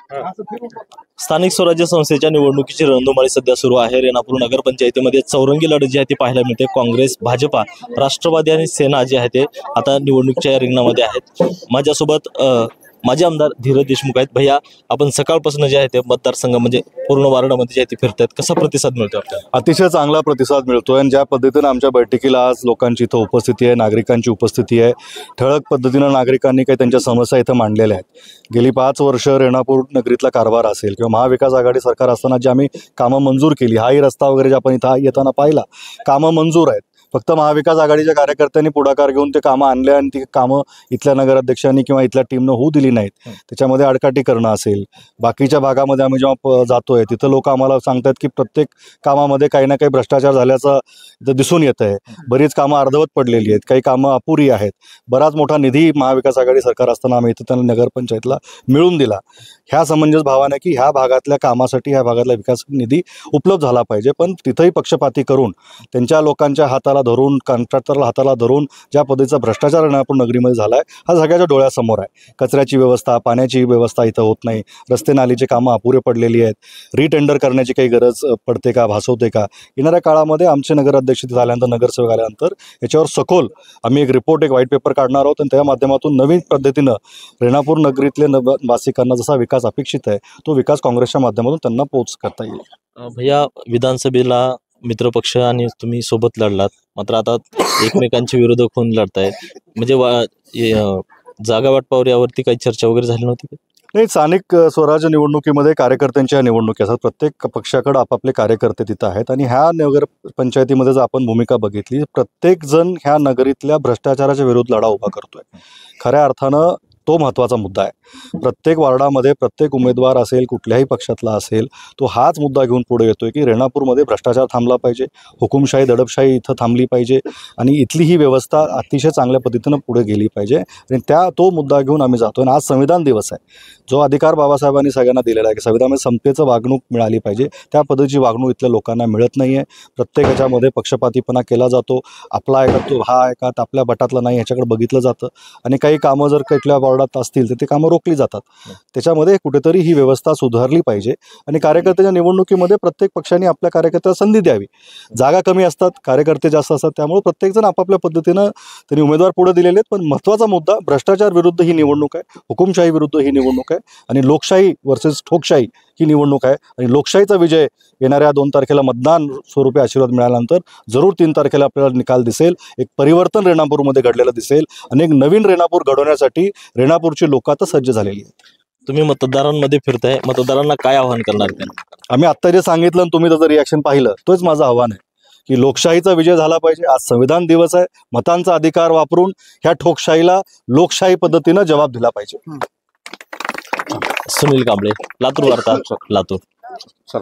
स्थानिक स्वराज्य संस्थेच्या निवडणुकीची रणधुमाळी सध्या सुरू आहे। रेणापूर नगरपंचायतीमध्ये चौरंगी लढत जी आहे ती पाहायला मिळते। काँग्रेस, भाजपा, राष्ट्रवादी आणि सेना जे आहे ते आता निवडणुकीच्या रिंगणामध्ये आहेत। माझ्यासोबत माजी आमदार धीरज देशमुख आहेत। भैया, आपण सकाळपासून जे आहे ते मतदारसंघ म्हणजे पूर्ण वार्डामध्ये जे आहे ते फिरतात, कसा प्रतिसाद मिळतो आपल्याला? अतिशय चांगला प्रतिसाद मिळतोय आणि ज्या पद्धतीने आमच्या बैठकीला आज लोकांची इथं उपस्थिती आहे, नागरिकांची उपस्थिती आहे, ठळक पद्धतीनं नागरिकांनी काही त्यांच्या समस्या इथं मांडलेल्या आहेत। गेली 5 वर्ष रेणापूर नगरीतला कारभार असेल किंवा महाविकास आघाडी सरकार असताना जी आम्ही कामं मंजूर केली, हाही रस्ता वगैरे जे आपण इथं येताना पाहिला, कामं मंजूर आहेत। फक्त महाविकास आघाडीच्या कार्यकर्त्यांनी पुढाकार घेऊन ते कामं आणले आणि ती कामं इथल्या नगराध्यक्षांनी किंवा इथल्या टीमनं होऊ दिली नाहीत। त्याच्यामध्ये आडकाठी करणं असेल, बाकीच्या भागामध्ये आम्ही जेव्हा जातोय तिथं लोक आम्हाला सांगतात की प्रत्येक कामामध्ये काही ना काही भ्रष्टाचार झाल्याचं इथं दिसून येत आहे। बरीच कामं अर्धवट पडलेली आहेत, काही कामं अपुरी आहेत। बराच मोठा निधी महाविकास आघाडी सरकार असताना आम्ही इथं त्यांना नगरपंचायतला मिळून दिला। ह्या समंजस भावाने की ह्या भागातल्या कामासाठी ह्या भागातला विकास निधी उपलब्ध झाला पाहिजे, पण तिथंही पक्षपाती करून त्यांच्या लोकांच्या हाताला धरून, कॉन्ट्रॅक्टरला हाताला धरून ज्या पद्धतीचा भ्रष्टाचार रेणापूर नगरीमध्ये झाला आहे हा सगळ्याच्या डोळ्यासमोर आहे। कचऱ्याची व्यवस्था, पाण्याची व्यवस्था इथं होत नाही, रस्ते नालीची कामं अपुरे पडलेली आहेत, रिटेंडर करण्याची काही गरज पडते का, भासवते का? येणाऱ्या काळामध्ये आमचे नगराध्यक्ष झाल्यानंतर, नगरसेवक आल्यानंतर याच्यावर सखोल आम्ही एक रिपोर्ट, एक व्हाईट पेपर काढणार आहोत आणि त्या माध्यमातून नवीन पद्धतीनं रेणापूर नगरीतले वासिकांना जसा विकास अपेक्षित आहे तो विकास काँग्रेसच्या माध्यमातून त्यांना पोच करता येईल। भैया, विधानसभेला मित्रपक्ष आणि तुम्ही सोबत लढलात, मात्र आता एकमेकांचे विरोधक होऊन लढताय, म्हणजे जागा वाटपावर यावरती काही चर्चा वगैरे झाली नव्हती का? नाही, स्थानिक स्वराज्य निवडणुकीमध्ये कार्यकर्त्यांच्या निवडणुकी असतात। प्रत्येक पक्षाकडे आपापले कार्यकर्ते तिथं आहेत आणि ह्या नगर पंचायतीमध्ये जर आपण भूमिका बघितली, प्रत्येक जण ह्या नगरीतल्या भ्रष्टाचाराच्या विरुद्ध लढा उभा करतोय। खऱ्या अर्थानं तो महत्त्वाचा मुद्दा आहे। प्रत्येक वार्डामध्ये प्रत्येक उमेदवार असेल, कुठल्याही पक्षातला असेल, तो हाच मुद्दा घेऊन पुढे येतोय की रेणापूरमध्ये भ्रष्टाचार थांबला पाहिजे, हुकुमशाही, दडपशाही इथं थांबली पाहिजे आणि इथली ही व्यवस्था अतिशय चांगल्या पद्धतीनं पुढे गेली पाहिजे आणि तो मुद्दा घेऊन आम्ही जातोय। आणि आज संविधान दिवस आहे, जो अधिकार बाबासाहेबांनी सगळ्यांना दिलेला आहे की संविधानामध्ये समतेचं वागणूक मिळाली पाहिजे, त्या पद्धतीची वागणूक इथल्या लोकांना मिळत नाही आहे। प्रत्येकाच्यामध्ये पक्षपातीपणा केला जातो, आपला ऐका तो हा ऐका, आपल्या बटातला नाही ह्याच्याकडे बघितलं जातं आणि काही कामं जर कुठल्या वार्डात असतील तर ते कामं रोखली जातात। त्याच्यामध्ये कुठेतरी ही व्यवस्था सुधारली पाहिजे आणि कार्यकर्त्याच्या निवडणुकीमध्ये प्रत्येक पक्षाने आपल्या कार्यकर्त्याला संधी द्यावी। जागा कमी असतात, कार्यकर्ते जास्त असतात, त्यामुळे प्रत्येकजण आपापल्या पद्धतीनं त्यांनी उमेदवार पुढे दिलेले आहेत। पण महत्त्वाचा मुद्दा भ्रष्टाचार विरुद्ध ही निवडणूक आहे, हुकुमशाही विरुद्ध ही निवडणूक आहे आणि लोकशाही वर्सेस ठोकशाही ही निवडणूक आहे आणि लोकशाहीचा विजय येणाऱ्या 2 तारखेला मतदान स्वरूपी आशीर्वाद मिळाल्यानंतर जरूर 3 तारखेला आपल्याला निकाल दिसेल। एक परिवर्तन रेणापूरमध्ये घडलेलं दिसेल आणि एक नवीन रेणापूर घडवण्यासाठी रेणापूरची लोक आता सज्ज झालेली आहेत। तुम्ही मतदारांमध्ये फिरताय, मतदारांना काय आवाहन करणार त्यांना? आम्ही आत्ता जे सांगितलं आणि तुम्ही त्याचं रिॲक्शन पाहिलं, तोच माझं आव्हान आहे की लोकशाहीचा विजय झाला पाहिजे। आज संविधान दिवस आहे, मतांचा अधिकार वापरून ह्या ठोकशाहीला लोकशाही पद्धतीनं जबाब दिला पाहिजे। सुनील कांबळे, लातूर वार्ता, लातूर।